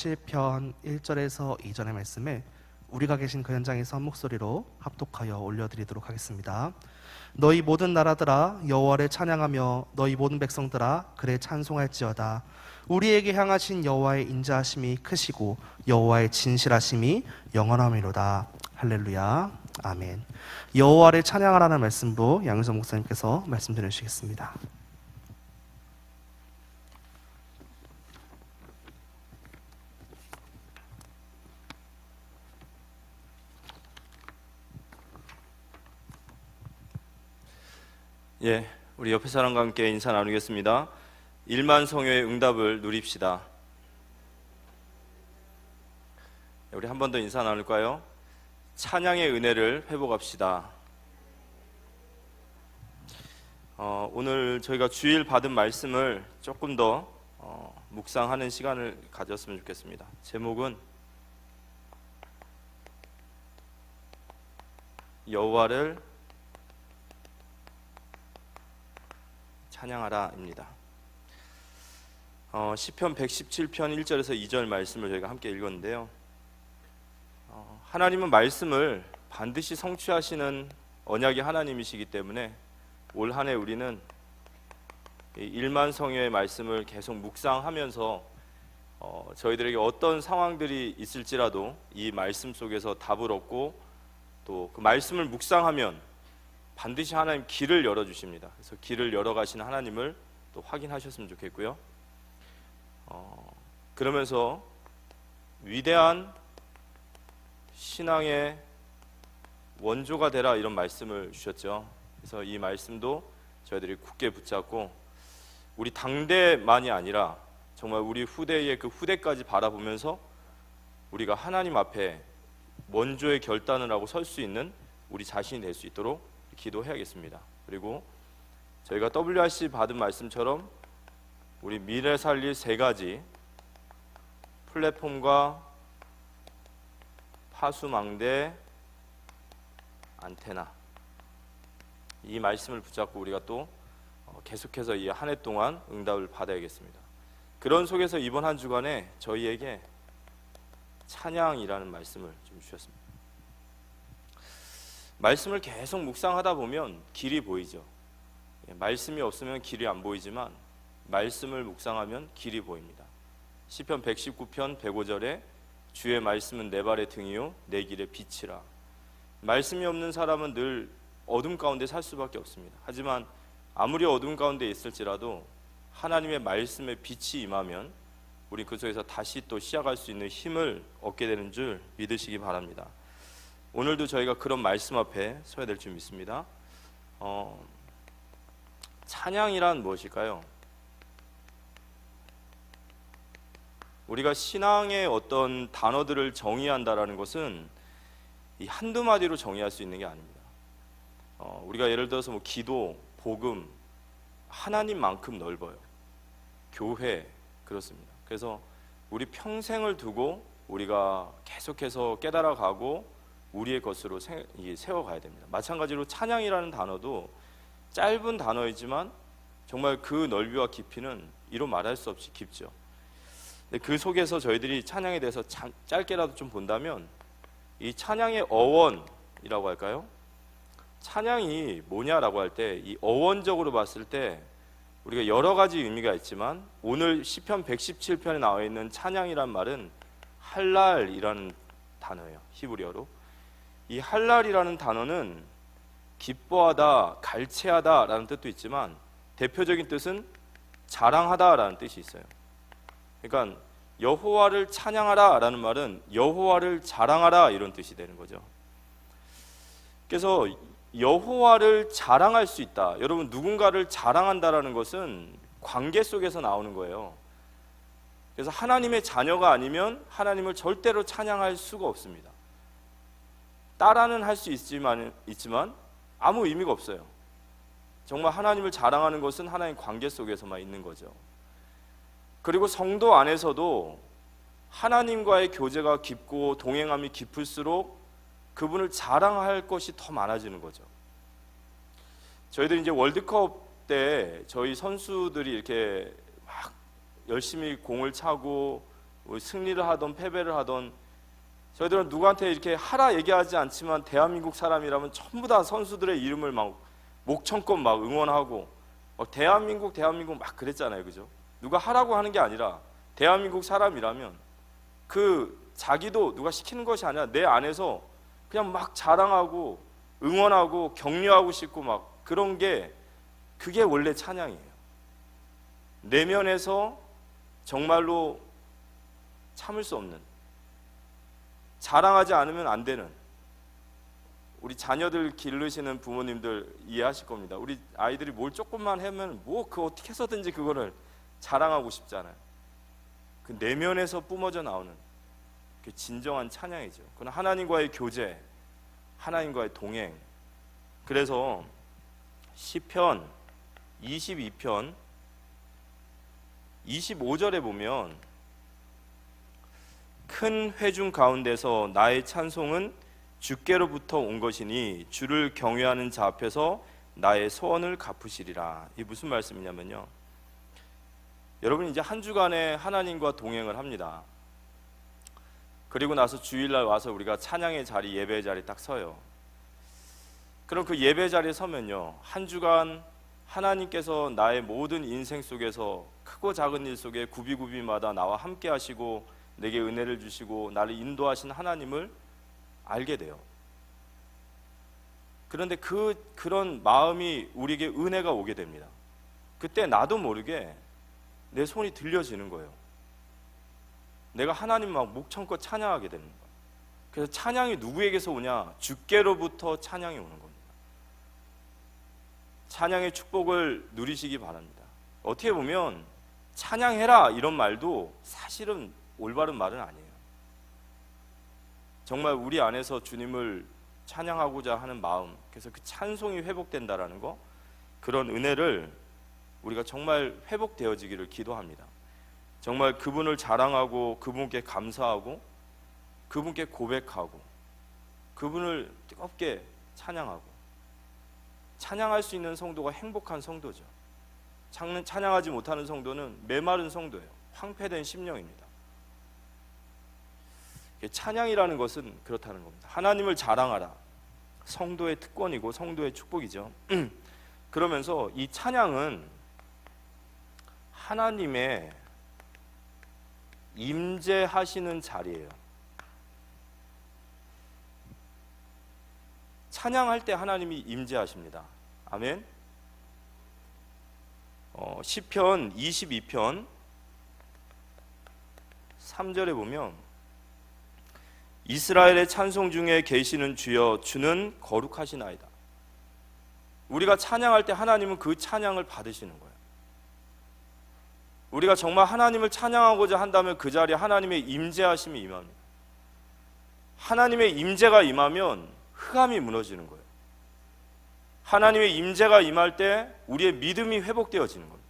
시편 1절에서 2절의 말씀을 우리가 계신 그 현장에서 한 목소리로 합독하여 올려드리도록 하겠습니다. 너희 모든 나라들아 여호와를 찬양하며 너희 모든 백성들아 그를 찬송할지어다. 우리에게 향하신 여호와의 인자하심이 크시고 여호와의 진실하심이 영원하미로다. 할렐루야. 아멘. 여호와를 찬양하라는 말씀도 양효선 목사님께서 말씀 드려주시겠습니다. 예, 우리 옆에 사람과 함께 인사 나누겠습니다. 1만 성효의 응답을 누립시다. 우리 한 번 더 인사 나눌까요? 찬양의 은혜를 회복합시다. 오늘 저희가 주일 받은 말씀을 조금 더 묵상하는 시간을 가졌으면 좋겠습니다. 제목은 여호와를 찬양하라입니다. 시편 117편 1절에서 2절 말씀을 저희가 함께 읽었는데요. 하나님은 말씀을 반드시 성취하시는 언약의 하나님이시기 때문에 올 한 해 우리는 1만 성효의 말씀을 계속 묵상하면서 저희들에게 어떤 상황들이 있을지라도 이 말씀 속에서 답을 얻고 또 그 말씀을 묵상하면 반드시 하나님 길을 열어주십니다. 그래서 길을 열어가시는 하나님을 또 확인하셨으면 좋겠고요. 그러면서 위대한 신앙의 원조가 되라 이런 말씀을 주셨죠. 그래서 이 말씀도 저희들이 굳게 붙잡고 우리 당대만이 아니라 정말 우리 후대의 그 후대까지 바라보면서 우리가 하나님 앞에 원조의 결단을 하고 설 수 있는 우리 자신이 될 수 있도록 기도해야겠습니다. 그리고 저희가 WRC 받은 말씀처럼 우리 미래 살릴 세 가지 플랫폼과 파수망대 안테나 이 말씀을 붙잡고 우리가 또 계속해서 이 한 해 동안 응답을 받아야겠습니다. 그런 속에서 이번 한 주간에 저희에게 찬양이라는 말씀을 좀 주셨습니다. 말씀을 계속 묵상하다 보면 길이 보이죠. 말씀이 없으면 길이 안 보이지만 말씀을 묵상하면 길이 보입니다. 시편 119편 105절에 주의 말씀은 내 발의 등이요 내 길의 빛이라. 말씀이 없는 사람은 늘 어둠 가운데 살 수밖에 없습니다. 하지만 아무리 어둠 가운데 있을지라도 하나님의 말씀에 빛이 임하면 우리 그 속에서 다시 또 시작할 수 있는 힘을 얻게 되는 줄 믿으시기 바랍니다. 오늘도 저희가 그런 말씀 앞에 서야 될 줄 믿습니다. 찬양이란 무엇일까요? 우리가 신앙의 어떤 단어들을 정의한다라는 것은 이 한두 마디로 정의할 수 있는 게 아닙니다. 우리가 예를 들어서 뭐 기도, 복음, 하나님만큼 넓어요. 교회, 그렇습니다. 그래서 우리 평생을 두고 우리가 계속해서 깨달아가고 우리의 것으로 세워가야 됩니다. 마찬가지로 찬양이라는 단어도 짧은 단어이지만 정말 그 넓이와 깊이는 이로 말할 수 없이 깊죠. 근데 그 속에서 저희들이 찬양에 대해서 짧게라도 좀 본다면 이 찬양의 어원이라고 할까요? 찬양이 뭐냐라고 할 때 이 어원적으로 봤을 때 우리가 여러 가지 의미가 있지만 오늘 시편 117편에 나와 있는 찬양이란 말은 할랄이라는 단어예요. 히브리어로. 이 할랄이라는 단어는 기뻐하다, 갈채하다라는 뜻도 있지만 대표적인 뜻은 자랑하다라는 뜻이 있어요. 그러니까 여호와를 찬양하라라는 말은 여호와를 자랑하라 이런 뜻이 되는 거죠. 그래서 여호와를 자랑할 수 있다. 여러분, 누군가를 자랑한다라는 것은 관계 속에서 나오는 거예요. 그래서 하나님의 자녀가 아니면 하나님을 절대로 찬양할 수가 없습니다. 따라는 할 수 있지만 아무 의미가 없어요. 정말 하나님을 자랑하는 것은 하나님 관계 속에서만 있는 거죠. 그리고 성도 안에서도 하나님과의 교제가 깊고 동행함이 깊을수록 그분을 자랑할 것이 더 많아지는 거죠. 저희들이 이제 월드컵 때 저희 선수들이 이렇게 막 열심히 공을 차고 승리를 하던 패배를 하던, 저희들은 누구한테 이렇게 하라 얘기하지 않지만 대한민국 사람이라면 전부 다 선수들의 이름을 막 목청껏 막 응원하고 대한민국 막 그랬잖아요, 그죠? 누가 하라고 하는 게 아니라 대한민국 사람이라면 그 자기도 누가 시키는 것이 아니라 내 안에서 그냥 막 자랑하고 응원하고 격려하고 싶고 막 그런 게, 그게 원래 찬양이에요. 내면에서 정말로 참을 수 없는, 자랑하지 않으면 안 되는, 우리 자녀들 기르시는 부모님들 이해하실 겁니다. 우리 아이들이 뭘 조금만 하면 그 어떻게 해서든지 그거를 자랑하고 싶잖아요. 그 내면에서 뿜어져 나오는 그 진정한 찬양이죠. 그건 하나님과의 교제, 하나님과의 동행. 그래서 시편 22편 25절에 보면 큰 회중 가운데서 나의 찬송은 주께로부터 온 것이니 주를 경외하는 자 앞에서 나의 소원을 갚으시리라. 이게 무슨 말씀이냐면요, 여러분 이제 한 주간에 하나님과 동행을 합니다. 그리고 나서 주일날 와서 우리가 찬양의 자리, 예배의 자리에 딱 서요. 그럼 그 예배 자리에 서면요, 한 주간 하나님께서 나의 모든 인생 속에서 크고 작은 일 속에 구비구비마다 나와 함께 하시고 내게 은혜를 주시고 나를 인도하신 하나님을 알게 돼요. 그런데 그런 마음이 우리에게 은혜가 오게 됩니다. 그때 나도 모르게 내 손이 들려지는 거예요. 내가 하나님 막 목청껏 찬양하게 되는 거예요. 그래서 찬양이 누구에게서 오냐? 주께로부터 찬양이 오는 겁니다. 찬양의 축복을 누리시기 바랍니다. 어떻게 보면 찬양해라 이런 말도 사실은 올바른 말은 아니에요. 정말 우리 안에서 주님을 찬양하고자 하는 마음, 그래서 그 찬송이 회복된다라는 거, 그런 은혜를 우리가 정말 회복되어지기를 기도합니다. 정말 그분을 자랑하고 그분께 감사하고 그분께 고백하고 그분을 뜨겁게 찬양하고, 찬양할 수 있는 성도가 행복한 성도죠. 찬양하지 못하는 성도는 메마른 성도예요. 황폐된 심령입니다. 찬양이라는 것은 그렇다는 겁니다. 하나님을 자랑하라, 성도의 특권이고 성도의 축복이죠. 그러면서 이 찬양은 하나님의 임재하시는 자리예요. 찬양할 때 하나님이 임재하십니다. 아멘. 시편 22편 3절에 보면 이스라엘의 찬송 중에 계시는 주여 주는 거룩하시나이다. 우리가 찬양할 때 하나님은 그 찬양을 받으시는 거예요. 우리가 정말 하나님을 찬양하고자 한다면 그 자리에 하나님의 임재하심이 임합니다. 하나님의 임재가 임하면 흑암이 무너지는 거예요. 하나님의 임재가 임할 때 우리의 믿음이 회복되어지는 겁니다.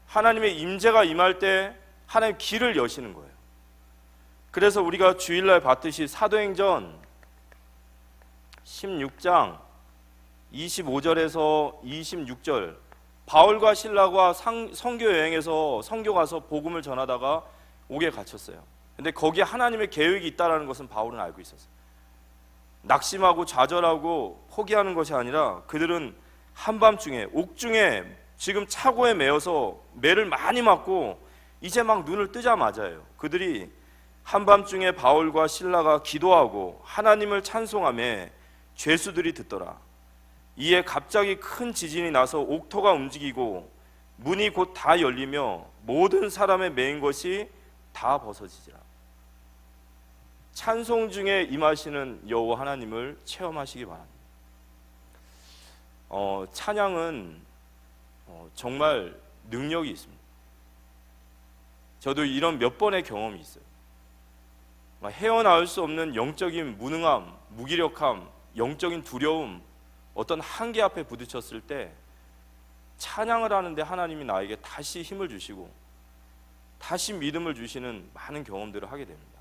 하나님의 임재가 임할 때 하나님 길을 여시는 거예요. 그래서 우리가 주일날 봤듯이 사도행전 16장 25절에서 26절, 바울과 실라가 선교 여행에서 선교 가서 복음을 전하다가 옥에 갇혔어요. 근데 거기에 하나님의 계획이 있다는 것은 바울은 알고 있었어요. 낙심하고 좌절하고 포기하는 것이 아니라 그들은 한밤중에 옥중에 지금 차고에 매여서 매를 많이 맞고 이제 막 눈을 뜨자마자예요. 그들이 한밤중에 바울과 실라가 기도하고 하나님을 찬송하며 죄수들이 듣더라. 이에 갑자기 큰 지진이 나서 옥토가 움직이고 문이 곧 다 열리며 모든 사람의 매인 것이 다 벗어지지라. 찬송 중에 임하시는 여호와 하나님을 체험하시기 바랍니다. 찬양은 정말 능력이 있습니다. 저도 이런 몇 번의 경험이 있어요. 헤어나올 수 없는 영적인 무능함, 무기력함, 영적인 두려움, 어떤 한계 앞에 부딪혔을 때 찬양을 하는데 하나님이 나에게 다시 힘을 주시고 다시 믿음을 주시는 많은 경험들을 하게 됩니다.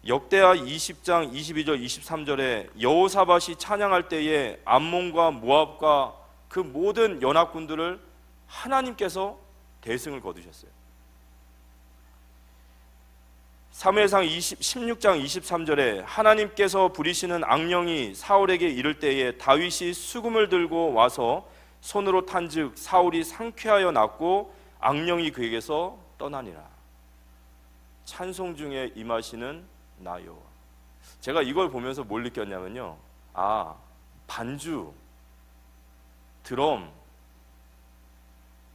역대하 20장 22절 23절에 여호사밧이 찬양할 때에 암몬과 모압과 그 모든 연합군들을 하나님께서 대승을 거두셨어요. 사무엘상 16장 23절에 하나님께서 부리시는 악령이 사울에게 이를 때에 다윗이 수금을 들고 와서 손으로 탄즉 사울이 상쾌하여 낫고 악령이 그에게서 떠나니라. 찬송 중에 임하시는 나 여호와. 제가 이걸 보면서 뭘 느꼈냐면요, 반주, 드럼,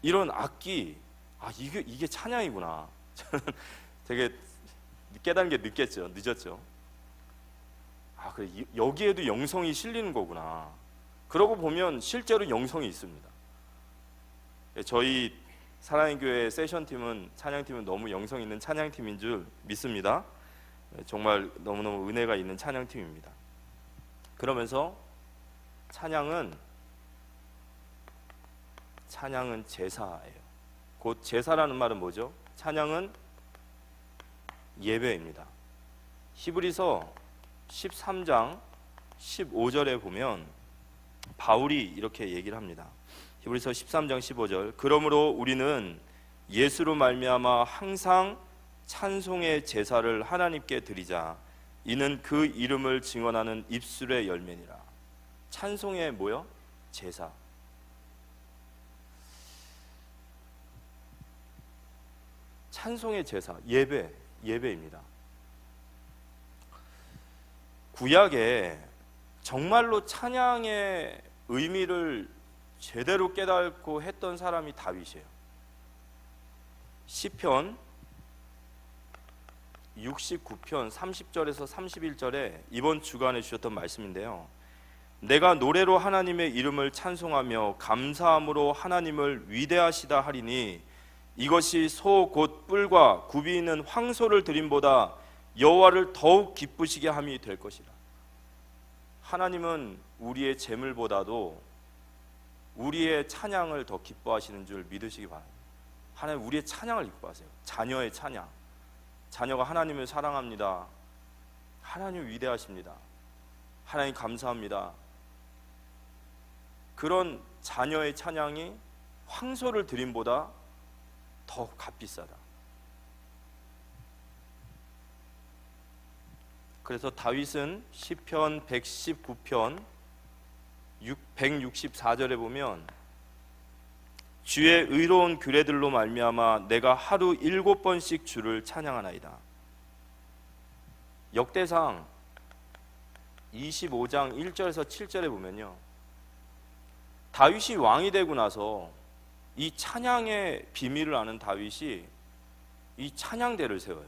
이런 악기, 이게 찬양이구나. 저는 되게 깨닫는 게 늦었죠. 그래, 여기에도 영성이 실리는 거구나. 그러고 보면 실제로 영성이 있습니다. 저희 사랑의 교회 세션팀은, 찬양팀은 너무 영성 있는 찬양팀인 줄 믿습니다. 정말 너무너무 은혜가 있는 찬양팀입니다. 그러면서 찬양은 제사예요. 곧 제사라는 말은 뭐죠? 찬양은 예배입니다. 히브리서 13장 15절에 보면 바울이 이렇게 얘기를 합니다. 히브리서 13장 15절, 그러므로 우리는 예수로 말미암아 항상 찬송의 제사를 하나님께 드리자. 이는 그 이름을 증언하는 입술의 열매니라. 찬송의 뭐요? 제사. 찬송의 제사, 예배입니다. 구약에 정말로 찬양의 의미를 제대로 깨닫고 했던 사람이 다윗이에요. 시편 69편 30절에서 31절에 이번 주간에 주셨던 말씀인데요, 내가 노래로 하나님의 이름을 찬송하며 감사함으로 하나님을 위대하시다 하리니 이것이 소 곧 뿔과 굽이 있는 황소를 드림보다 여호와를 더욱 기쁘시게 함이 될 것이라. 하나님은 우리의 재물보다도 우리의 찬양을 더 기뻐하시는 줄 믿으시기 바랍니다. 하나님 우리의 찬양을 기뻐하세요. 자녀의 찬양, 자녀가 하나님을 사랑합니다, 하나님 위대하십니다, 하나님 감사합니다, 그런 자녀의 찬양이 황소를 드림보다 더 값비싸다. 그래서 다윗은 시편 119편 164절에 보면 주의 의로운 규례들로 말미암아 내가 하루 7번씩 주를 찬양하나이다. 역대상 25장 1절에서 7절에 보면요, 다윗이 왕이 되고 나서 이 찬양의 비밀을 아는 다윗이 이 찬양대를 세워요.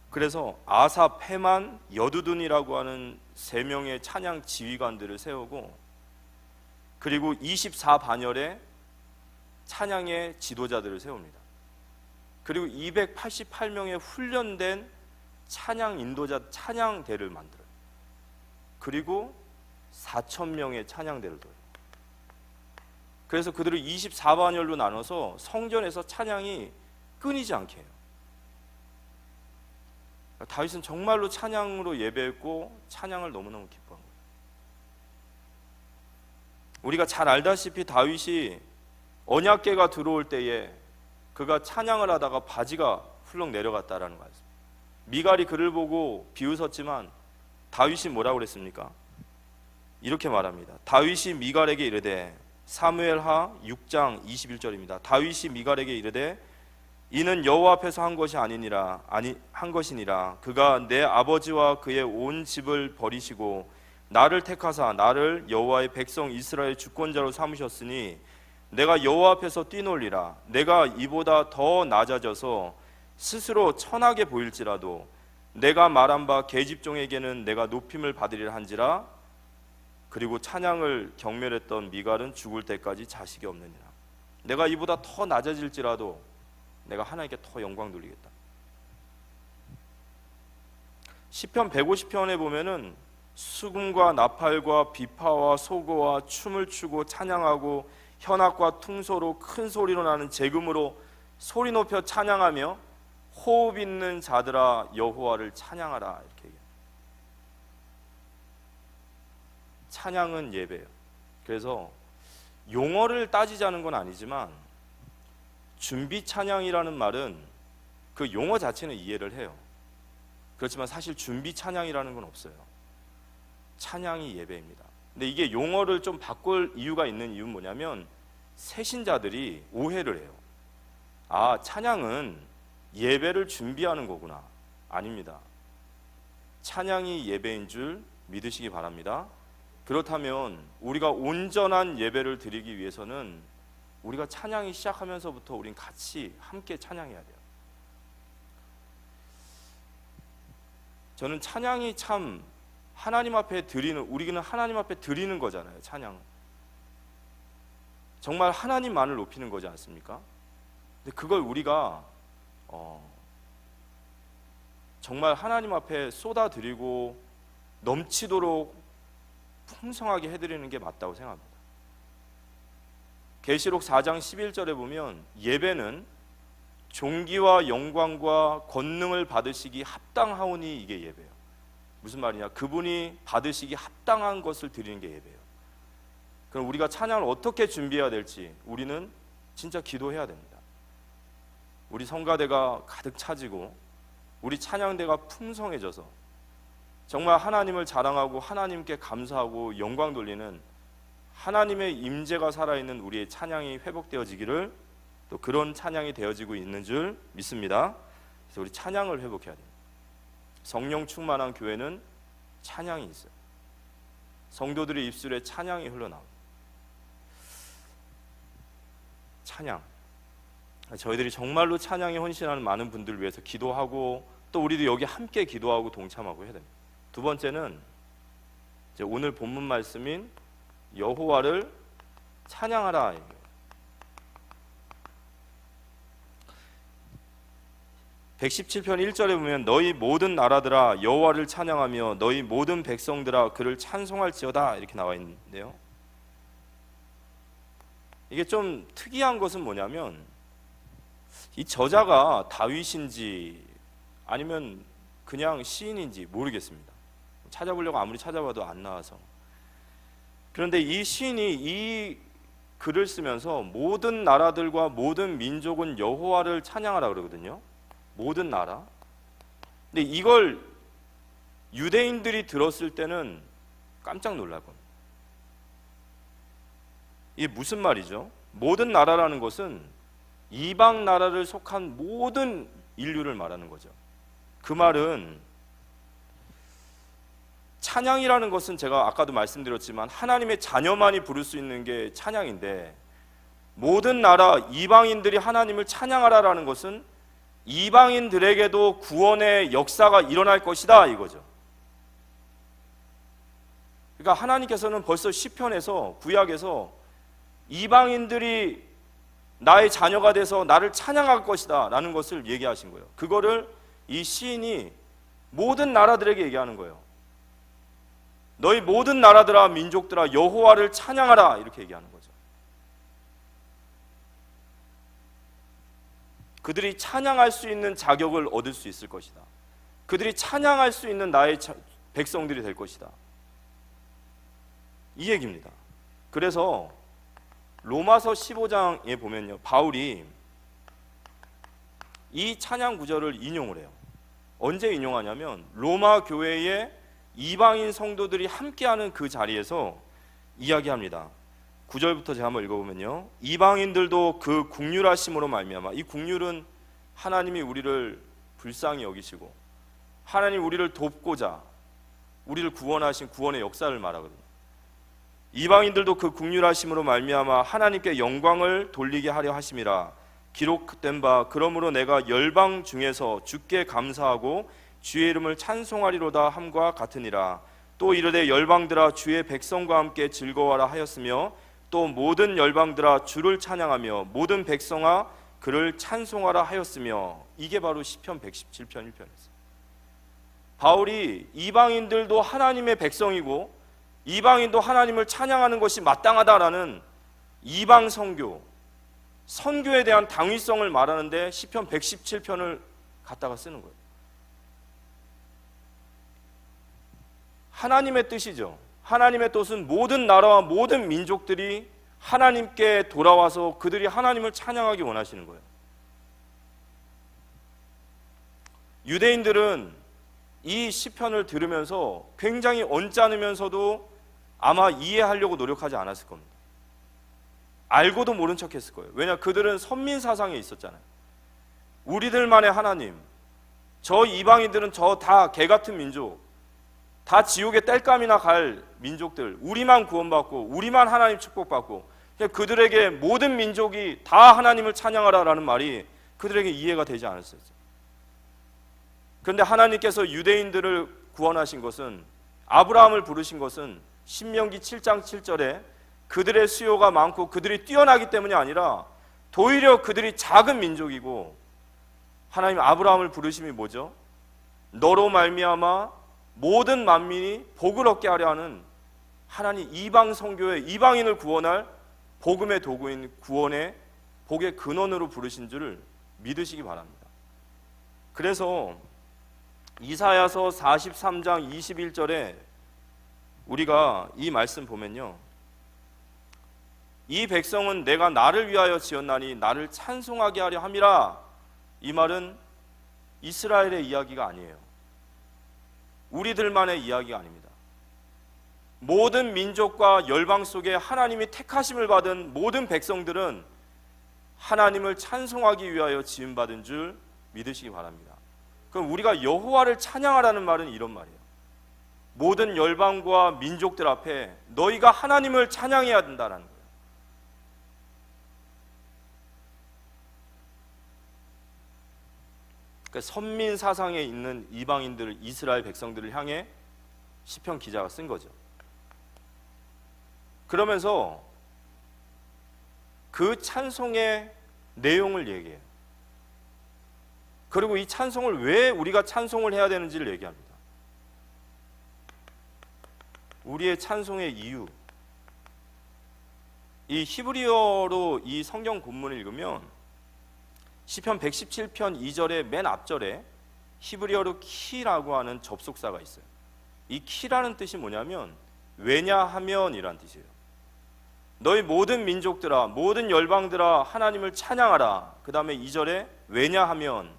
그래서 아삽, 헤만, 여두둔이라고 하는 3명의 찬양 지휘관들을 세우고, 그리고 24반열에 찬양의 지도자들을 세웁니다. 그리고 288명의 훈련된 찬양 인도자 찬양대를 만들어요. 그리고 4,000명의 찬양대를 둬요. 그래서 그들을 24반열로 나눠서 성전에서 찬양이 끊이지 않게 해요. 다윗은 정말로 찬양으로 예배했고 찬양을 너무너무 기뻐한 거예요. 우리가 잘 알다시피 다윗이 언약궤가 들어올 때에 그가 찬양을 하다가 바지가 훌렁 내려갔다라는 거예요. 미갈이 그를 보고 비웃었지만 다윗이 뭐라고 그랬습니까? 이렇게 말합니다. 다윗이 미갈에게 이르되, 사무엘하 6장 21절입니다. 다윗이 미갈에게 이르되 이는 여호와 앞에서 한 것이니라. 그가 내 아버지와 그의 온 집을 버리시고 나를 택하사 나를 여호와의 백성 이스라엘 주권자로 삼으셨으니 내가 여호와 앞에서 뛰놀리라. 내가 이보다 더 낮아져서 스스로 천하게 보일지라도 내가 말한 바 계집종에게는 내가 높임을 받으리라 한지라. 그리고 찬양을 경멸했던 미갈은 죽을 때까지 자식이 없느니라. 내가 이보다 더 낮아질지라도 내가 하나님께 더 영광 돌리겠다. 시편 150편에 보면은 수금과 나팔과 비파와 소고와 춤을 추고 찬양하고 현악과 퉁소로 큰 소리로 나는 제금으로 소리 높여 찬양하며 호흡 있는 자들아 여호와를 찬양하라, 이렇게 얘기해요. 찬양은 예배예요. 그래서 용어를 따지자는 건 아니지만 준비 찬양이라는 말은 그 용어 자체는 이해를 해요. 그렇지만 사실 준비 찬양이라는 건 없어요. 찬양이 예배입니다. 근데 이게 용어를 좀 바꿀 이유가 있는 이유는 뭐냐면 새신자들이 오해를 해요. 아, 찬양은 예배를 준비하는 거구나. 아닙니다. 찬양이 예배인 줄 믿으시기 바랍니다. 그렇다면 우리가 온전한 예배를 드리기 위해서는 우리가 찬양이 시작하면서부터 우린 같이 함께 찬양해야 돼요. 저는 찬양이 참 하나님 앞에 드리는, 우리는 하나님 앞에 드리는 거잖아요. 찬양 정말 하나님만을 높이는 거지 않습니까? 근데 그걸 우리가 정말 하나님 앞에 쏟아드리고 넘치도록 풍성하게 해드리는 게 맞다고 생각합니다. 계시록 4장 11절에 보면 예배는 존귀와 영광과 권능을 받으시기 합당하오니, 이게 예배예요. 무슨 말이냐? 그분이 받으시기 합당한 것을 드리는 게 예배예요. 그럼 우리가 찬양을 어떻게 준비해야 될지 우리는 진짜 기도해야 됩니다. 우리 성가대가 가득 차지고 우리 찬양대가 풍성해져서 정말 하나님을 자랑하고 하나님께 감사하고 영광 돌리는 하나님의 임재가 살아있는 우리의 찬양이 회복되어지기를, 또 그런 찬양이 되어지고 있는 줄 믿습니다. 그래서 우리 찬양을 회복해야 됩니다. 성령 충만한 교회는 찬양이 있어요. 성도들의 입술에 찬양이 흘러나옵니다. 찬양, 저희들이 정말로 찬양에 헌신하는 많은 분들을 위해서 기도하고, 또 우리도 여기 함께 기도하고 동참하고 해야 됩니다. 두 번째는 이제 오늘 본문 말씀인 여호와를 찬양하라. 117편 1절에 보면 너희 모든 나라들아 여호와를 찬양하며 너희 모든 백성들아 그를 찬송할지어다, 이렇게 나와 있는데요. 이게 좀 특이한 것은 뭐냐면 이 저자가 다윗인지 아니면 그냥 시인인지 모르겠습니다. 찾아보려고 아무리 찾아봐도 안 나와서. 그런데 이 시인이 이 글을 쓰면서 모든 나라들과 모든 민족은 여호와를 찬양하라 그러거든요. 모든 나라. 근데 이걸 유대인들이 들었을 때는 깜짝 놀랄 겁니다. 이게 무슨 말이죠? 모든 나라라는 것은 이방 나라를 속한 모든 인류를 말하는 거죠. 그 말은 찬양이라는 것은 제가 아까도 말씀드렸지만 하나님의 자녀만이 부를 수 있는 게 찬양인데, 모든 나라 이방인들이 하나님을 찬양하라라는 것은 이방인들에게도 구원의 역사가 일어날 것이다, 이거죠. 그러니까 하나님께서는 벌써 시편에서, 구약에서 이방인들이 나의 자녀가 돼서 나를 찬양할 것이다 라는 것을 얘기하신 거예요. 그거를 이 시인이 모든 나라들에게 얘기하는 거예요. 너희 모든 나라들아 민족들아 여호와를 찬양하라, 이렇게 얘기하는 거죠. 그들이 찬양할 수 있는 자격을 얻을 수 있을 것이다. 그들이 찬양할 수 있는 나의 백성들이 될 것이다, 이 얘기입니다. 그래서 로마서 15장에 보면요, 바울이 이 찬양 구절을 인용을 해요. 언제 인용하냐면 로마 교회의 이방인 성도들이 함께하는 그 자리에서 이야기합니다. 9절부터 제가 한번 읽어보면요, 이방인들도 그 국률하심으로 말미암아, 이 국률은 하나님이 우리를 불쌍히 여기시고 하나님 우리를 돕고자 우리를 구원하신 구원의 역사를 말하거든요. 이방인들도 그 국률하심으로 말미암아 하나님께 영광을 돌리게 하려 하심이라. 기록된 바 그러므로 내가 열방 중에서 주께 감사하고 주의 이름을 찬송하리로다 함과 같으니라. 또 이르되 열방들아 주의 백성과 함께 즐거워하라 하였으며, 또 모든 열방들아 주를 찬양하며 모든 백성아 그를 찬송하라 하였으며. 이게 바로 시편 117편 1편이었어요. 바울이 이방인들도 하나님의 백성이고 이방인도 하나님을 찬양하는 것이 마땅하다라는 이방 선교, 선교에 대한 당위성을 말하는데 시편 117편을 갖다가 쓰는 거예요. 하나님의 뜻이죠. 하나님의 뜻은 모든 나라와 모든 민족들이 하나님께 돌아와서 그들이 하나님을 찬양하기 원하시는 거예요. 유대인들은 이 시편을 들으면서 굉장히 언짢으면서도 아마 이해하려고 노력하지 않았을 겁니다. 알고도 모른 척 했을 거예요. 왜냐, 그들은 선민 사상에 있었잖아요. 우리들만의 하나님, 저 이방인들은 저 다 개같은 민족, 다 지옥의 땔감이나 갈 민족들, 우리만 구원받고 우리만 하나님 축복받고, 그들에게 모든 민족이 다 하나님을 찬양하라라는 말이 그들에게 이해가 되지 않았어요. 그런데 하나님께서 유대인들을 구원하신 것은, 아브라함을 부르신 것은 신명기 7장 7절에 그들의 수요가 많고 그들이 뛰어나기 때문이 아니라 도리어 그들이 작은 민족이고, 하나님 아브라함을 부르심이 뭐죠? 너로 말미암아 모든 만민이 복을 얻게 하려 하는 하나님 이방 선교의 이방인을 구원할 복음의 도구인 구원의 복의 근원으로 부르신 줄을 믿으시기 바랍니다. 그래서 이사야서 43장 21절에 우리가 이 말씀 보면요, 이 백성은 내가 나를 위하여 지었나니 나를 찬송하게 하려 함이라. 이 말은 이스라엘의 이야기가 아니에요. 우리들만의 이야기가 아닙니다. 모든 민족과 열방 속에 하나님이 택하심을 받은 모든 백성들은 하나님을 찬송하기 위하여 지음받은 줄 믿으시기 바랍니다. 그럼 우리가 여호와를 찬양하라는 말은 이런 말이에요. 모든 열방과 민족들 앞에 너희가 하나님을 찬양해야 된다는 거예요. 그러니까 선민 사상에 있는 이방인들, 이스라엘 백성들을 향해 시편 기자가 쓴 거죠. 그러면서 그 찬송의 내용을 얘기해요. 그리고 이 찬송을 왜 우리가 찬송을 해야 되는지를 얘기합니다. 우리의 찬송의 이유. 이 히브리어로 이 성경 본문을 읽으면 시편 117편 2절의 맨 앞절에 히브리어로 키라고 하는 접속사가 있어요. 이 키라는 뜻이 뭐냐면 왜냐하면이란 뜻이에요. 너희 모든 민족들아, 모든 열방들아 하나님을 찬양하라. 그 다음에 2절에 왜냐하면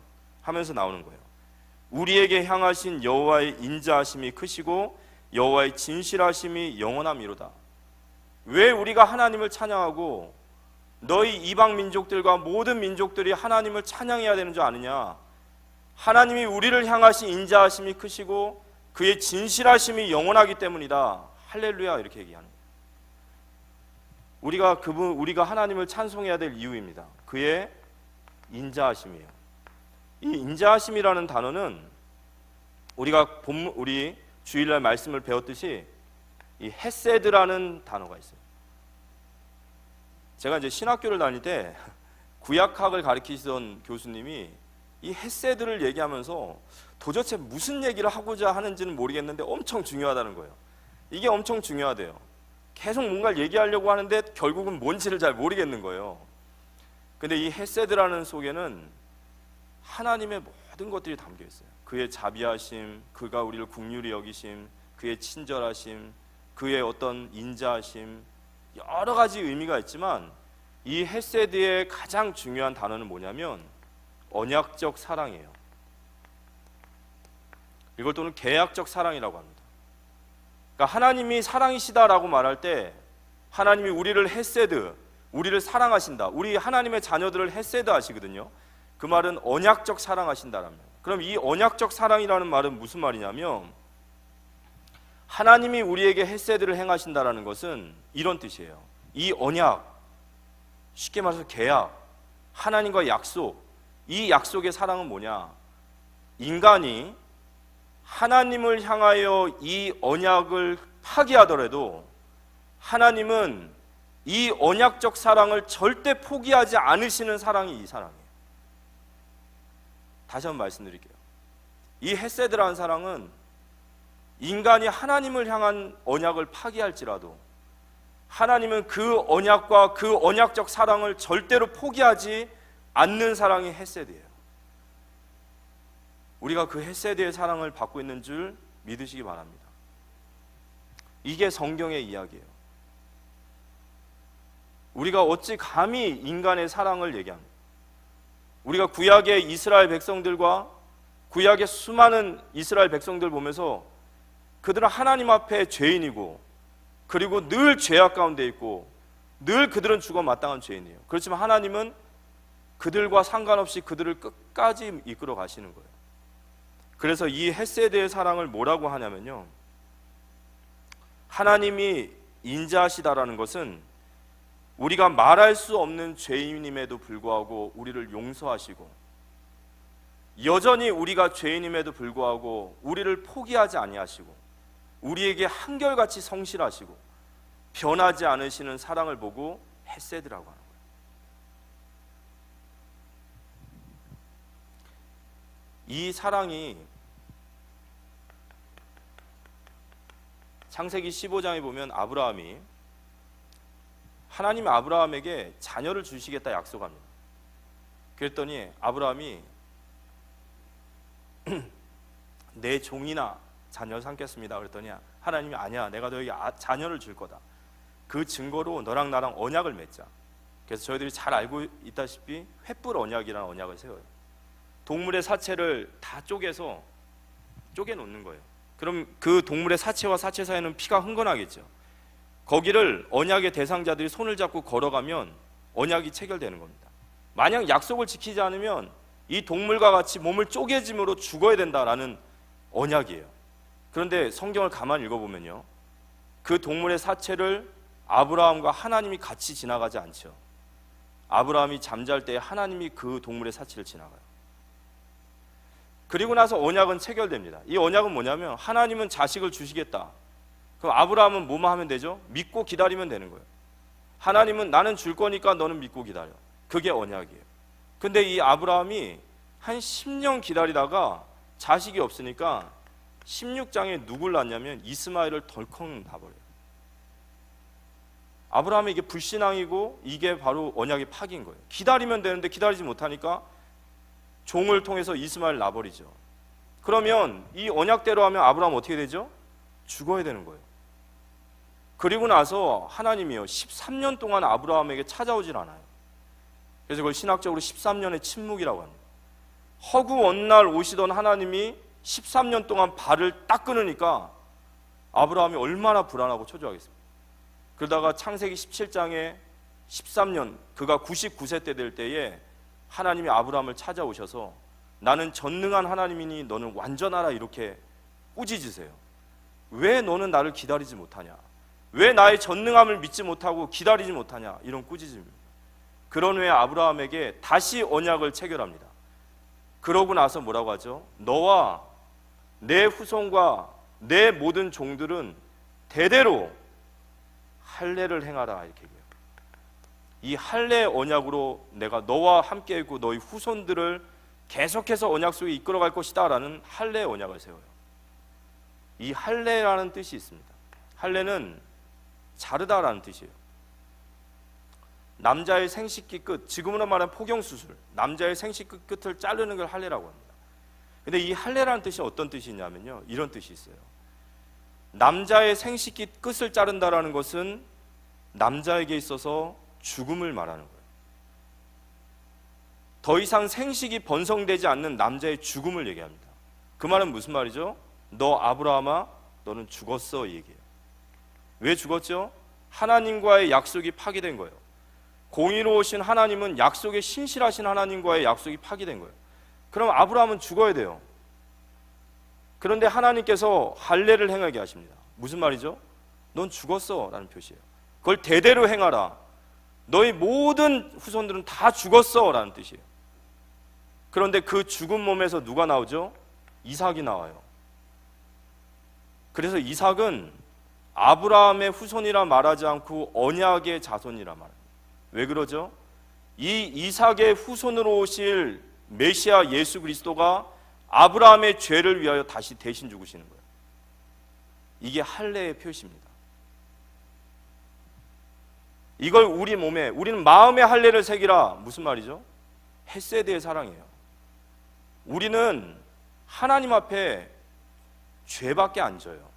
하면서 나오는 거예요. 우리에게 향하신 여호와의 인자하심이 크시고 여호와의 진실하심이 영원함이로다. 왜 우리가 하나님을 찬양하고 너희 이방 민족들과 모든 민족들이 하나님을 찬양해야 되는 줄 아느냐? 하나님이 우리를 향하신 인자하심이 크시고 그의 진실하심이 영원하기 때문이다. 할렐루야, 이렇게 얘기하는 거예요. 우리가 하나님을 찬송해야 될 이유입니다. 그의 인자하심이에요. 이 인자하심이라는 단어는 우리 주일날 말씀을 배웠듯이 이 헤세드라는 단어가 있어요. 제가 이제 신학교를 다닐 때 구약학을 가르치시던 교수님이 이 헤세드를 얘기하면서 도대체 무슨 얘기를 하고자 하는지는 모르겠는데 엄청 중요하다는 거예요. 이게 엄청 중요하대요. 계속 뭔가를 얘기하려고 하는데 결국은 뭔지를 잘 모르겠는 거예요. 근데 이 헤세드라는 속에는 하나님의 모든 것들이 담겨 있어요. 그의 자비하심, 그가 우리를 긍휼히 여기심, 그의 친절하심, 그의 어떤 인자하심, 여러 가지 의미가 있지만 이 헤세드의 가장 중요한 단어는 뭐냐면 언약적 사랑이에요. 이걸 또는 계약적 사랑이라고 합니다. 그러니까 하나님이 사랑이시다라고 말할 때 하나님이 우리를 헤세드, 우리를 사랑하신다. 우리 하나님의 자녀들을 헤세드 하시거든요. 그 말은 언약적 사랑하신다라면. 그럼 이 언약적 사랑이라는 말은 무슨 말이냐면 하나님이 우리에게 헤세드를 행하신다라는 것은 이런 뜻이에요. 이 언약, 쉽게 말해서 계약, 하나님과의 약속, 이 약속의 사랑은 뭐냐? 인간이 하나님을 향하여 이 언약을 파기하더라도 하나님은 이 언약적 사랑을 절대 포기하지 않으시는 사랑이 이 사랑이에요. 다시 한번 말씀드릴게요. 이 헤세드라는 사랑은 인간이 하나님을 향한 언약을 파기할지라도 하나님은 그 언약과 그 언약적 사랑을 절대로 포기하지 않는 사랑이 헤세드예요. 우리가 그 헤세드의 사랑을 받고 있는 줄 믿으시기 바랍니다. 이게 성경의 이야기예요. 우리가 어찌 감히 인간의 사랑을 얘기합니까? 우리가 구약의 이스라엘 백성들과 구약의 수많은 이스라엘 백성들 보면서 그들은 하나님 앞에 죄인이고, 그리고 늘 죄악 가운데 있고, 늘 그들은 죽어 마땅한 죄인이에요. 그렇지만 하나님은 그들과 상관없이 그들을 끝까지 이끌어 가시는 거예요. 그래서 이 헤세드의 사랑을 뭐라고 하냐면요, 하나님이 인자하시다라는 것은 우리가 말할 수 없는 죄인임에도 불구하고 우리를 용서하시고, 여전히 우리가 죄인임에도 불구하고 우리를 포기하지 아니하시고 우리에게 한결같이 성실하시고 변하지 않으시는 사랑을 보고 헤세드라고 하는 거예요. 이 사랑이 창세기 15장에 보면 아브라함이 하나님이 아브라함에게 자녀를 주시겠다 약속합니다. 그랬더니 아브라함이 내 종이나 자녀를 삼겠습니다. 그랬더니 하나님이 아니야, 내가 너에게 자녀를 줄 거다. 그 증거로 너랑 나랑 언약을 맺자. 그래서 저희들이 잘 알고 있다시피 횃불 언약이라는 언약을 세워요. 동물의 사체를 다 쪼개 놓는 거예요. 그럼 그 동물의 사체와 사체 사이에는 피가 흥건하겠죠. 거기를 언약의 대상자들이 손을 잡고 걸어가면 언약이 체결되는 겁니다. 만약 약속을 지키지 않으면 이 동물과 같이 몸을 쪼개짐으로 죽어야 된다라는 언약이에요. 그런데 성경을 가만히 읽어보면요, 그 동물의 사체를 아브라함과 하나님이 같이 지나가지 않죠. 아브라함이 잠잘 때 하나님이 그 동물의 사체를 지나가요. 그리고 나서 언약은 체결됩니다. 이 언약은 뭐냐면 하나님은 자식을 주시겠다. 그럼 아브라함은 뭐만 하면 되죠? 믿고 기다리면 되는 거예요. 하나님은 나는 줄 거니까 너는 믿고 기다려. 그게 언약이에요. 근데 이 아브라함이 한 10년 기다리다가 자식이 없으니까 16장에 누굴 낳냐면 이스마엘을 덜컥 낳아버려요. 아브라함이 이게 불신앙이고 이게 바로 언약의 파기인 거예요. 기다리면 되는데 기다리지 못하니까 종을 통해서 이스마엘 낳아버리죠. 그러면 이 언약대로 하면 아브라함 어떻게 되죠? 죽어야 되는 거예요. 그리고 나서 하나님이요 13년 동안 아브라함에게 찾아오질 않아요. 그래서 그걸 신학적으로 13년의 침묵이라고 합니다. 허구 어느 날 오시던 하나님이 13년 동안 발을 딱 끊으니까 아브라함이 얼마나 불안하고 초조하겠습니까? 그러다가 창세기 17장에 13년, 그가 99세 때 될 때에 하나님이 아브라함을 찾아오셔서 나는 전능한 하나님이니 너는 완전하라 이렇게 꾸짖으세요. 왜 너는 나를 기다리지 못하냐? 왜 나의 전능함을 믿지 못하고 기다리지 못하냐? 이런 꾸짖음입니다. 그런 후에 아브라함에게 다시 언약을 체결합니다. 그러고 나서 뭐라고 하죠? 너와 내 후손과 내 모든 종들은 대대로 할례를 행하라 이렇게 얘기해요. 이 할례 언약으로 내가 너와 함께 있고 너희 후손들을 계속해서 언약 속에 이끌어갈 것이다 라는 할례 언약을 세워요. 이 할례라는 뜻이 있습니다. 할례는 자르다라는 뜻이에요. 남자의 생식기 끝, 지금으로 말하면 포경수술, 남자의 생식기 끝을 자르는 걸 할례라고 합니다. 근데 이 할례라는 뜻이 어떤 뜻이냐면요, 이런 뜻이 있어요. 남자의 생식기 끝을 자른다라는 것은 남자에게 있어서 죽음을 말하는 거예요. 더 이상 생식이 번성되지 않는 남자의 죽음을 얘기합니다. 그 말은 무슨 말이죠? 너 아브라함아, 너는 죽었어 이 얘기예요. 왜 죽었죠? 하나님과의 약속이 파기된 거예요. 공의로우신 하나님은 약속에 신실하신 하나님과의 약속이 파기된 거예요. 그럼 아브라함은 죽어야 돼요. 그런데 하나님께서 할례를 행하게 하십니다. 무슨 말이죠? 넌 죽었어 라는 표시예요. 그걸 대대로 행하라. 너희 모든 후손들은 다 죽었어 라는 뜻이에요. 그런데 그 죽은 몸에서 누가 나오죠? 이삭이 나와요. 그래서 이삭은 아브라함의 후손이라 말하지 않고 언약의 자손이라 말합니다. 왜 그러죠? 이 이삭의 후손으로 오실 메시아 예수 그리스도가 아브라함의 죄를 위하여 다시 대신 죽으시는 거예요. 이게 할례의 표시입니다. 이걸 우리 몸에, 우리는 마음의 할례를 새기라. 무슨 말이죠? 헤세드의 사랑이에요. 우리는 하나님 앞에 죄밖에 안 져요.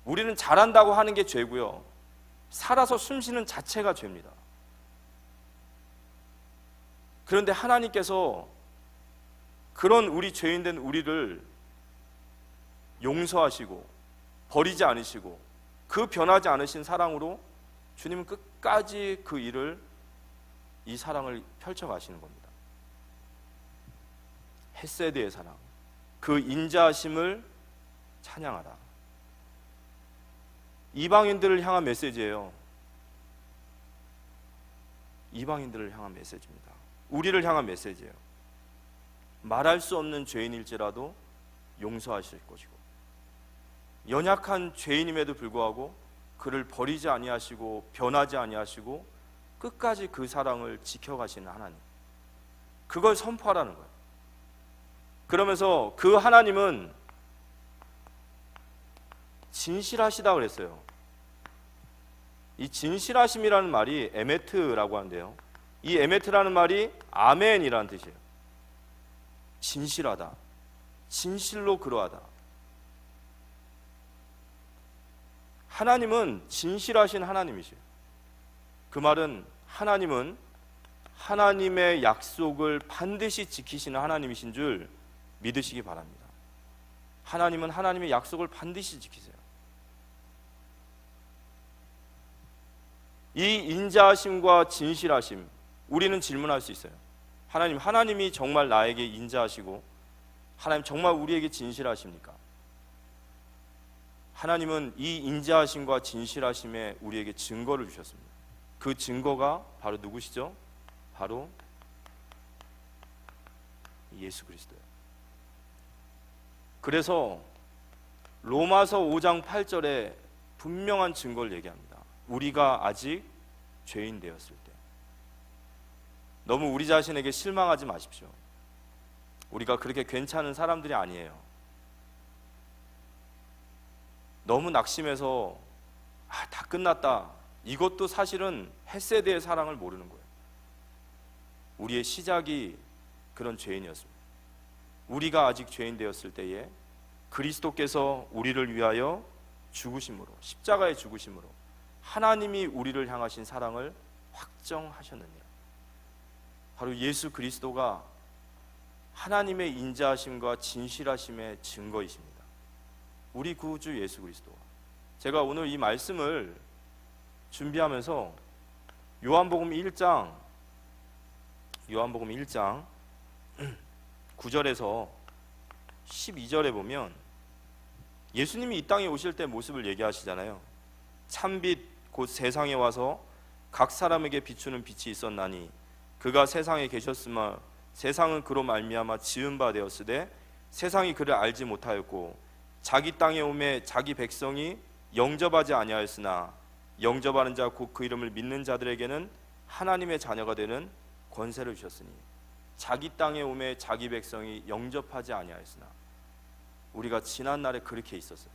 우리는 잘한다고 하는 게 죄고요, 살아서 숨쉬는 자체가 죄입니다. 그런데 하나님께서 그런 우리 죄인된 우리를 용서하시고 버리지 않으시고 그 변하지 않으신 사랑으로 주님은 끝까지 그 일을, 이 사랑을 펼쳐가시는 겁니다. 헤세드의 사랑, 그 인자하심을 찬양하라. 이방인들을 향한 메시지예요. 이방인들을 향한 메시지입니다. 우리를 향한 메시지예요. 말할 수 없는 죄인일지라도 용서하실 것이고, 연약한 죄인임에도 불구하고 그를 버리지 아니하시고 변하지 아니하시고 끝까지 그 사랑을 지켜가시는 하나님, 그걸 선포하라는 거예요. 그러면서 그 하나님은 진실하시다 그랬어요. 이 진실하심이라는 말이 에메트라고 하는데요, 이 에메트라는 말이 아멘이라는 뜻이에요. 진실하다, 진실로 그러하다. 하나님은 진실하신 하나님이시에요. 그 말은 하나님은 하나님의 약속을 반드시 지키시는 하나님이신 줄 믿으시기 바랍니다. 하나님은 하나님의 약속을 반드시 지키세요. 이 인자하심과 진실하심, 우리는 질문할 수 있어요. 하나님이 정말 나에게 인자하시고 하나님 정말 우리에게 진실하십니까? 하나님은 이 인자하심과 진실하심에 우리에게 증거를 주셨습니다. 그 증거가 바로 누구시죠? 바로 예수 그리스도예요. 그래서 로마서 5장 8절에 분명한 증거를 얘기합니다. 우리가 아직 죄인 되었을 때. 너무 우리 자신에게 실망하지 마십시오. 우리가 그렇게 괜찮은 사람들이 아니에요. 너무 낙심해서 다 끝났다, 이것도 사실은 헤세드의 사랑을 모르는 거예요. 우리의 시작이 그런 죄인이었습니다. 우리가 아직 죄인 되었을 때에 그리스도께서 우리를 위하여 죽으심으로, 십자가의 죽으심으로 하나님이 우리를 향하신 사랑을 확정하셨느니라. 바로 예수 그리스도가 하나님의 인자하심과 진실하심의 증거이십니다. 우리 구주 예수 그리스도. 제가 오늘 이 말씀을 준비하면서 요한복음 1장 9절에서 12절에 보면 예수님이 이 땅에 오실 때 모습을 얘기하시잖아요. 참빛 곧 세상에 와서 각 사람에게 비추는 빛이 있었나니 그가 세상에 계셨으나 세상은 그로 말미암아 지은 바 되었으되 세상이 그를 알지 못하였고 자기 땅에 오매 자기 백성이 영접하지 아니하였으나 영접하는 자 곧 그 이름을 믿는 자들에게는 하나님의 자녀가 되는 권세를 주셨으니, 자기 땅에 오매 자기 백성이 영접하지 아니하였으나, 우리가 지난날에 그렇게 있었어요.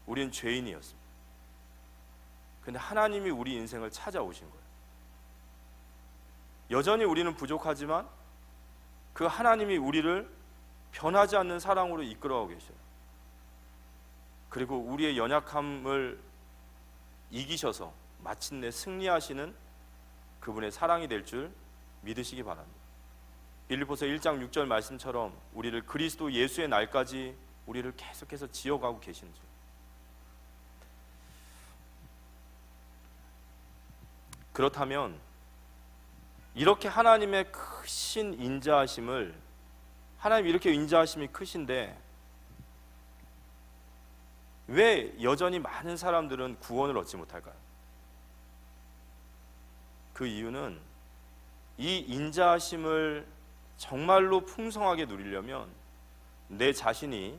우리는 죄인이었습니다. 근데 하나님이 우리 인생을 찾아오신 거예요. 여전히 우리는 부족하지만 그 하나님이 우리를 변하지 않는 사랑으로 이끌어가고 계셔요. 그리고 우리의 연약함을 이기셔서 마침내 승리하시는 그분의 사랑이 될 줄 믿으시기 바랍니다. 빌립보서 1장 6절 말씀처럼 우리를 그리스도 예수의 날까지 우리를 계속해서 지어가고 계시는 줄. 그렇다면 이렇게 하나님의 크신 인자하심을, 하나님 이렇게 인자하심이 크신데 왜 여전히 많은 사람들은 구원을 얻지 못할까요? 그 이유는 이 인자하심을 정말로 풍성하게 누리려면 내 자신이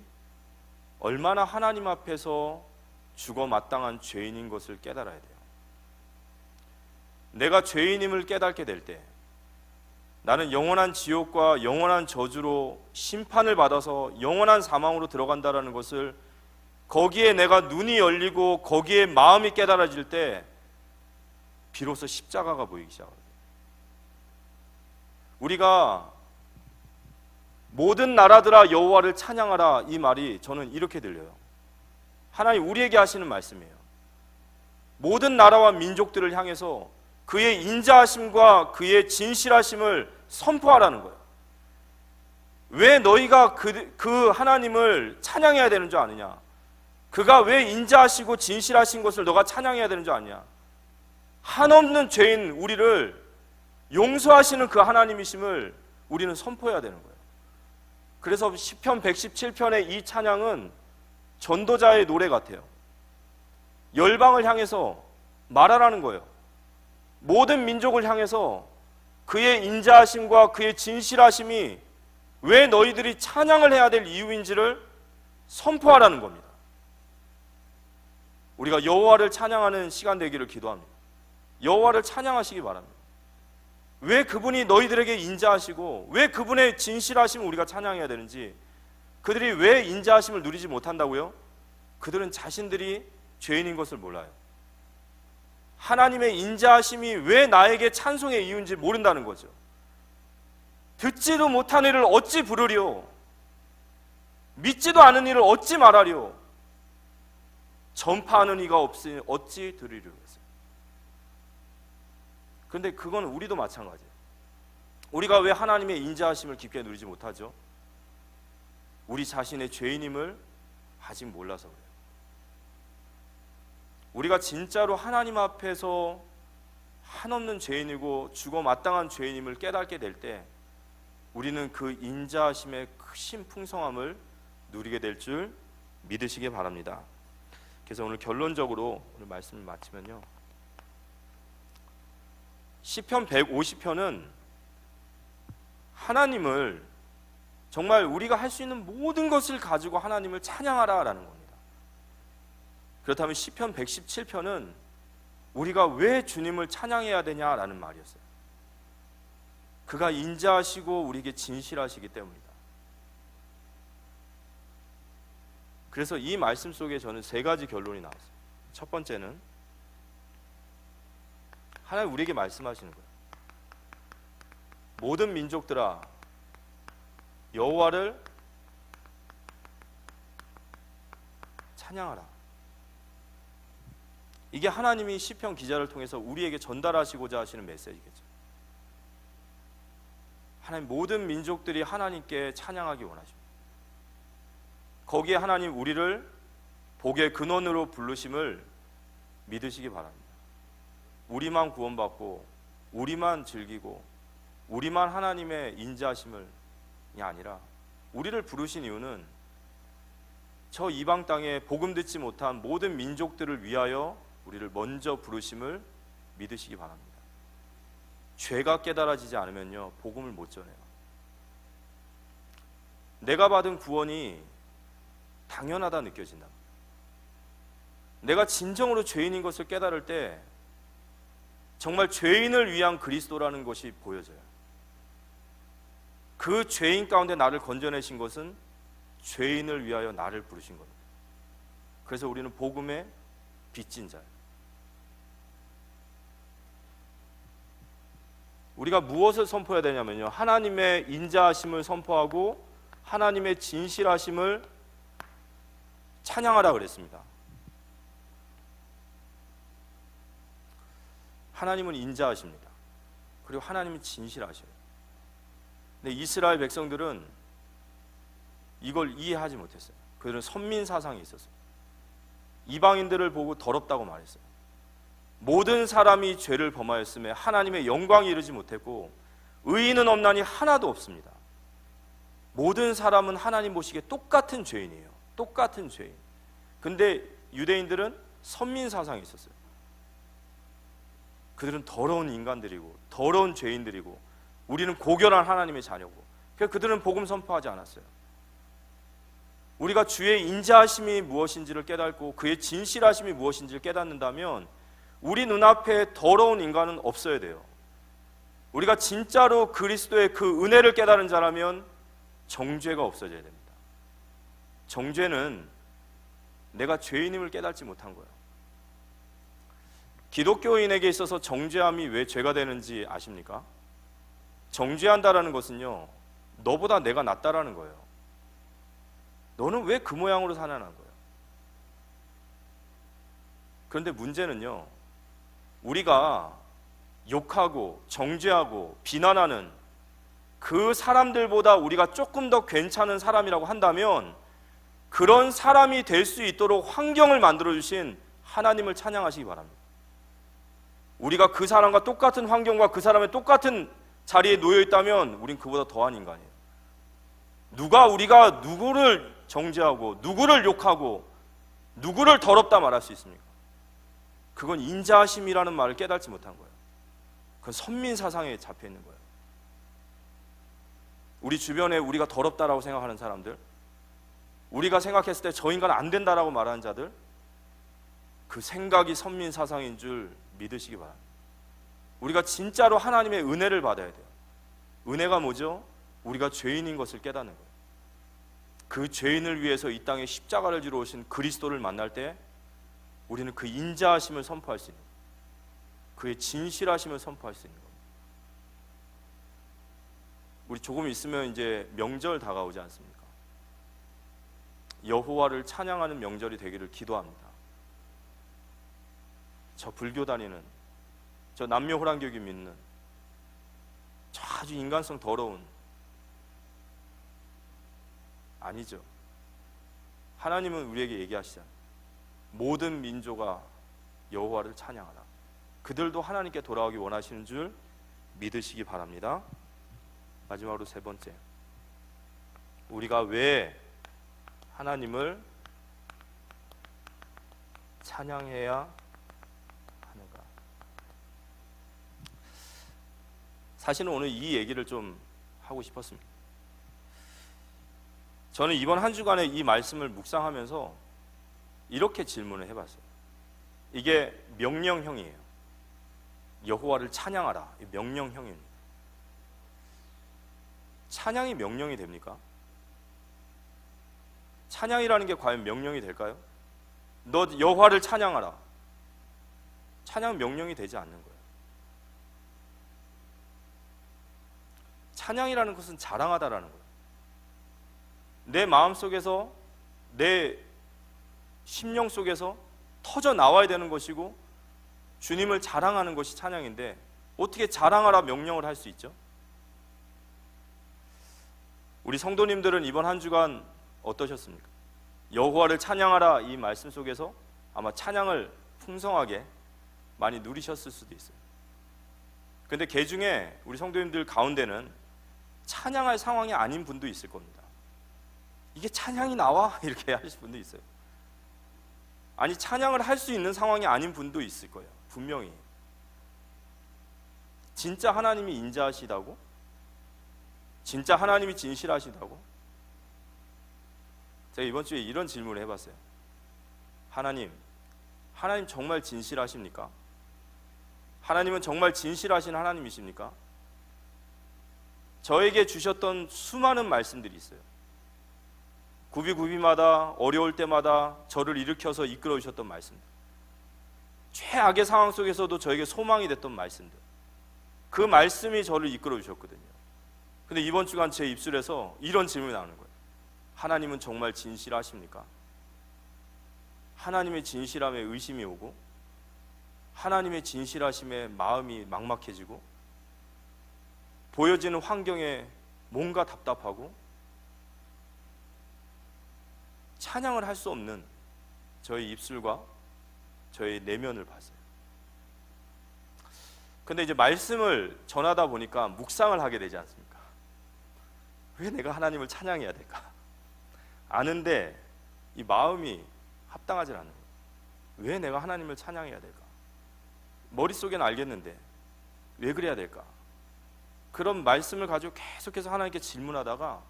얼마나 하나님 앞에서 죽어 마땅한 죄인인 것을 깨달아야 돼요. 내가 죄인임을 깨닫게 될 때 나는 영원한 지옥과 영원한 저주로 심판을 받아서 영원한 사망으로 들어간다는 것을, 거기에 내가 눈이 열리고 거기에 마음이 깨달아질 때 비로소 십자가가 보이기 시작합니다. 우리가 모든 나라들아 여호와를 찬양하라, 이 말이 저는 이렇게 들려요. 하나님 우리에게 하시는 말씀이에요. 모든 나라와 민족들을 향해서 그의 인자하심과 그의 진실하심을 선포하라는 거예요. 왜 너희가 그 하나님을 찬양해야 되는 줄 아느냐? 그가 왜 인자하시고 진실하신 것을 너가 찬양해야 되는 줄 아느냐? 한없는 죄인 우리를 용서하시는 그 하나님이심을 우리는 선포해야 되는 거예요. 그래서 시편 117편의 이 찬양은 전도자의 노래 같아요. 열방을 향해서 말하라는 거예요. 모든 민족을 향해서 그의 인자하심과 그의 진실하심이 왜 너희들이 찬양을 해야 될 이유인지를 선포하라는 겁니다. 우리가 여호와를 찬양하는 시간 되기를 기도합니다. 여호와를 찬양하시기 바랍니다. 왜 그분이 너희들에게 인자하시고 왜 그분의 진실하심을 우리가 찬양해야 되는지, 그들이 왜 인자하심을 누리지 못한다고요? 그들은 자신들이 죄인인 것을 몰라요. 하나님의 인자하심이 왜 나에게 찬송의 이유인지 모른다는 거죠. 듣지도 못한 이를 어찌 부르리요? 믿지도 않은 이를 어찌 말하리요? 전파하는 이가 없으니 어찌 들으리요? 그런데 그건 우리도 마찬가지예요. 우리가 왜 하나님의 인자하심을 깊게 누리지 못하죠? 우리 자신의 죄인임을 아직 몰라서 그래요. 우리가 진짜로 하나님 앞에서 한없는 죄인이고 죽어 마땅한 죄인임을 깨닫게 될 때 우리는 그 인자하심의 크신 풍성함을 누리게 될 줄 믿으시기 바랍니다. 그래서 오늘 결론적으로 오늘 말씀을 마치면요, 시편 150편은 하나님을 정말 우리가 할 수 있는 모든 것을 가지고 하나님을 찬양하라라는 겁니다. 그렇다면 시편 117편은 우리가 왜 주님을 찬양해야 되냐라는 말이었어요. 그가 인자하시고 우리에게 진실하시기 때문이다. 그래서 이 말씀 속에 저는 세 가지 결론이 나왔어요. 첫 번째는 하나님 우리에게 말씀하시는 거예요. 모든 민족들아 여호와를 찬양하라. 이게 하나님이 시편 기자를 통해서 우리에게 전달하시고자 하시는 메시지겠죠. 하나님 모든 민족들이 하나님께 찬양하기 원하십니다. 거기에 하나님 우리를 복의 근원으로 부르심을 믿으시기 바랍니다. 우리만 구원받고 우리만 즐기고 우리만 하나님의 인자하심이 아니라 우리를 부르신 이유는 저 이방 땅에 복음 듣지 못한 모든 민족들을 위하여 우리를 먼저 부르심을 믿으시기 바랍니다. 죄가 깨달아지지 않으면요 복음을 못 전해요. 내가 받은 구원이 당연하다 느껴진다. 내가 진정으로 죄인인 것을 깨달을 때 정말 죄인을 위한 그리스도라는 것이 보여져요. 그 죄인 가운데 나를 건져내신 것은 죄인을 위하여 나를 부르신 겁니다. 그래서 우리는 복음의 빚진 자예요. 우리가 무엇을 선포해야 되냐면요, 하나님의 인자하심을 선포하고 하나님의 진실하심을 찬양하라 그랬습니다. 하나님은 인자하십니다. 그리고 하나님은 진실하셔요. 근데 이스라엘 백성들은 이걸 이해하지 못했어요. 그들은 선민 사상이 있었어요. 이방인들을 보고 더럽다고 말했어요. 모든 사람이 죄를 범하였음에 하나님의 영광이 이르지 못했고 의인은 없나니 하나도 없습니다. 모든 사람은 하나님 보시기에 똑같은 죄인이에요. 똑같은 죄인. 근데 유대인들은 선민 사상이 있었어요. 그들은 더러운 인간들이고 더러운 죄인들이고 우리는 고결한 하나님의 자녀고, 그래서 그들은 복음 선포하지 않았어요. 우리가 주의 인자하심이 무엇인지를 깨닫고 그의 진실하심이 무엇인지를 깨닫는다면 우리 눈앞에 더러운 인간은 없어야 돼요. 우리가 진짜로 그리스도의 그 은혜를 깨달은 자라면 정죄가 없어져야 됩니다. 정죄는 내가 죄인임을 깨닫지 못한 거예요. 기독교인에게 있어서 정죄함이 왜 죄가 되는지 아십니까? 정죄한다라는 것은요, 너보다 내가 낫다라는 거예요. 너는 왜 그 모양으로 사냐는 거예요. 그런데 문제는요, 우리가 욕하고 정죄하고 비난하는 그 사람들보다 우리가 조금 더 괜찮은 사람이라고 한다면 그런 사람이 될 수 있도록 환경을 만들어 주신 하나님을 찬양하시기 바랍니다. 우리가 그 사람과 똑같은 환경과 그 사람의 똑같은 자리에 놓여 있다면 우린 그보다 더한 인간이에요. 우리가 누구를 정죄하고 누구를 욕하고 누구를 더럽다 말할 수 있습니까? 그건 인자하심이라는 말을 깨닫지 못한 거예요. 그건 선민사상에 잡혀 있는 거예요. 우리 주변에 우리가 더럽다라고 생각하는 사람들, 우리가 생각했을 때 저 인간은 안 된다라고 말하는 자들, 그 생각이 선민사상인 줄 믿으시기 바랍니다. 우리가 진짜로 하나님의 은혜를 받아야 돼요. 은혜가 뭐죠? 우리가 죄인인 것을 깨닫는 거예요. 그 죄인을 위해서 이 땅에 십자가를 지러 오신 그리스도를 만날 때 우리는 그 인자하심을 선포할 수 있는 거예요. 그의 진실하심을 선포할 수 있는 거예요. 우리 조금 있으면 이제 명절 다가오지 않습니까? 여호와를 찬양하는 명절이 되기를 기도합니다. 저 불교 다니는, 저 남녀호랑교기 믿는, 저 아주 인간성 더러운, 아니죠. 하나님은 우리에게 얘기하시잖아요. 모든 민족아 여호와를 찬양하라. 그들도 하나님께 돌아오기 원하시는 줄 믿으시기 바랍니다. 마지막으로 세 번째, 우리가 왜 하나님을 찬양해야 하는가? 사실은 오늘 이 얘기를 좀 하고 싶었습니다. 저는 이번 한 주간에 이 말씀을 묵상하면서 이렇게 질문을 해봤어요. 이게 명령형이에요. 여호와를 찬양하라. 명령형입니다. 찬양이 명령이 됩니까? 찬양이라는 게 과연 명령이 될까요? 너 여호와를 찬양하라. 찬양 명령이 되지 않는 거예요. 찬양이라는 것은 자랑하다라는 거예요. 내 마음속에서, 내 심령 속에서 터져 나와야 되는 것이고 주님을 자랑하는 것이 찬양인데 어떻게 자랑하라 명령을 할 수 있죠? 우리 성도님들은 이번 한 주간 어떠셨습니까? 여호와를 찬양하라 이 말씀 속에서 아마 찬양을 풍성하게 많이 누리셨을 수도 있어요. 근데 그 중에 우리 성도님들 가운데는 찬양할 상황이 아닌 분도 있을 겁니다. 이게 찬양이 나와? 이렇게 하실 분도 있어요. 아니, 찬양을 할 수 있는 상황이 아닌 분도 있을 거예요. 분명히. 진짜 하나님이 인자하시다고? 진짜 하나님이 진실하시다고? 제가 이번 주에 이런 질문을 해봤어요. 하나님 정말 진실하십니까? 하나님은 정말 진실하신 하나님이십니까? 저에게 주셨던 수많은 말씀들이 있어요. 구비구비마다 어려울 때마다 저를 일으켜서 이끌어 주셨던 말씀들, 최악의 상황 속에서도 저에게 소망이 됐던 말씀들, 그 말씀이 저를 이끌어 주셨거든요. 근데 이번 주간 제 입술에서 이런 질문이 나오는 거예요. 하나님은 정말 진실하십니까? 하나님의 진실함에 의심이 오고 하나님의 진실하심에 마음이 막막해지고 보여지는 환경에 뭔가 답답하고 찬양을 할 수 없는 저의 입술과 저의 내면을 봤어요. 근데 이제 말씀을 전하다 보니까 묵상을 하게 되지 않습니까? 왜 내가 하나님을 찬양해야 될까? 아는데 이 마음이 합당하지 않는 거예요. 왜 내가 하나님을 찬양해야 될까? 머릿속에는 알겠는데 왜 그래야 될까? 그런 말씀을 가지고 계속해서 하나님께 질문하다가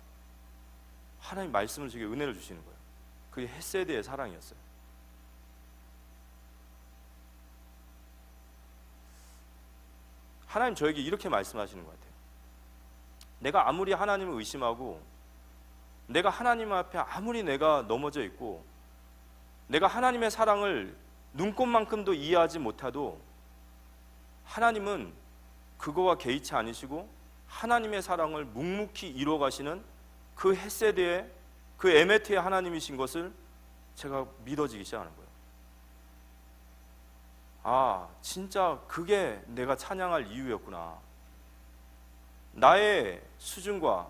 하나님 말씀을 저에게 은혜를 주시는 거예요. 그게 헤세드의 사랑이었어요. 하나님 저에게 이렇게 말씀하시는 것 같아요. 내가 아무리 하나님을 의심하고 내가 하나님 앞에 아무리 내가 넘어져 있고 내가 하나님의 사랑을 눈꼽만큼도 이해하지 못해도 하나님은 그거와 개의치 않으시고 하나님의 사랑을 묵묵히 이루어가시는 그 헤세드의 그 에메트의 하나님이신 것을 제가 믿어지기 시작하는 거예요. 아, 진짜 그게 내가 찬양할 이유였구나. 나의 수준과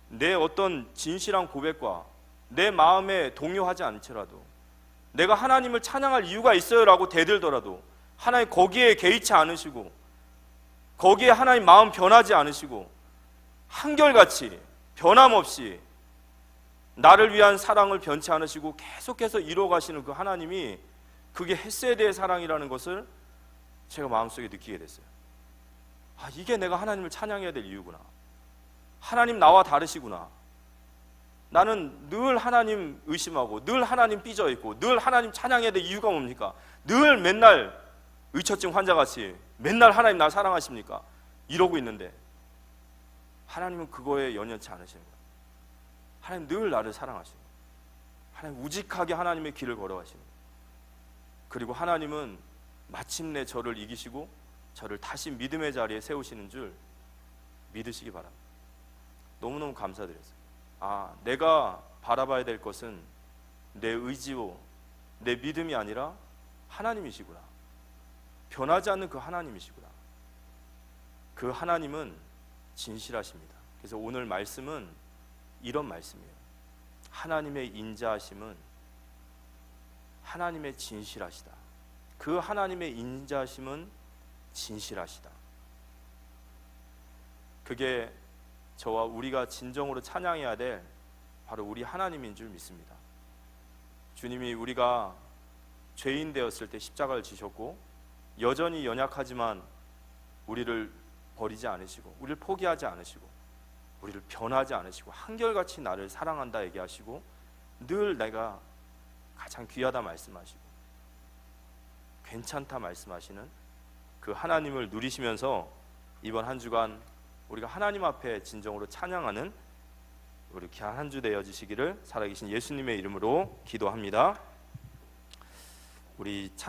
내 어떤 진실한 고백과 내 마음에 동요하지 않더라도, 내가 하나님을 찬양할 이유가 있어요라고 대들더라도 하나님 거기에 개의치 않으시고, 거기에 하나님 마음 변하지 않으시고, 한결같이 변함없이 나를 위한 사랑을 변치 않으시고 계속해서 이루어가시는 그 하나님이, 그게 헤세드의 사랑이라는 것을 제가 마음속에 느끼게 됐어요. 아, 이게 내가 하나님을 찬양해야 될 이유구나. 하나님 나와 다르시구나. 나는 늘 하나님 의심하고 늘 하나님 삐져있고 늘 하나님 찬양해야 될 이유가 뭡니까? 늘 맨날 의처증 환자같이 맨날 하나님 나 사랑하십니까? 이러고 있는데 하나님은 그거에 연연치 않으시는 거예요. 하나님 늘 나를 사랑하시는 거예요. 하나님 우직하게 하나님의 길을 걸어가시는 거예요. 그리고 하나님은 마침내 저를 이기시고 저를 다시 믿음의 자리에 세우시는 줄 믿으시기 바랍니다. 너무너무 감사드렸어요. 아, 내가 바라봐야 될 것은 내 의지요, 내 믿음이 아니라 하나님이시구나. 변하지 않는 그 하나님이시구나. 그 하나님은 진실하십니다. 그래서 오늘 말씀은 이런 말씀이에요. 하나님의 인자하심은 하나님의 진실하시다. 그 하나님의 인자하심은 진실하시다. 그게 저와 우리가 진정으로 찬양해야 될 바로 우리 하나님인 줄 믿습니다. 주님이 우리가 죄인 되었을 때 십자가를 지셨고 여전히 연약하지만 우리를 버리지 않으시고 우리를 포기하지 않으시고 우리를 변하지 않으시고 한결같이 나를 사랑한다 얘기하시고 늘 내가 가장 귀하다 말씀하시고 괜찮다 말씀하시는 그 하나님을 누리시면서 이번 한 주간 우리가 하나님 앞에 진정으로 찬양하는 우리 귀한 한 주 되어지시기를 살아계신 예수님의 이름으로 기도합니다. 우리 찬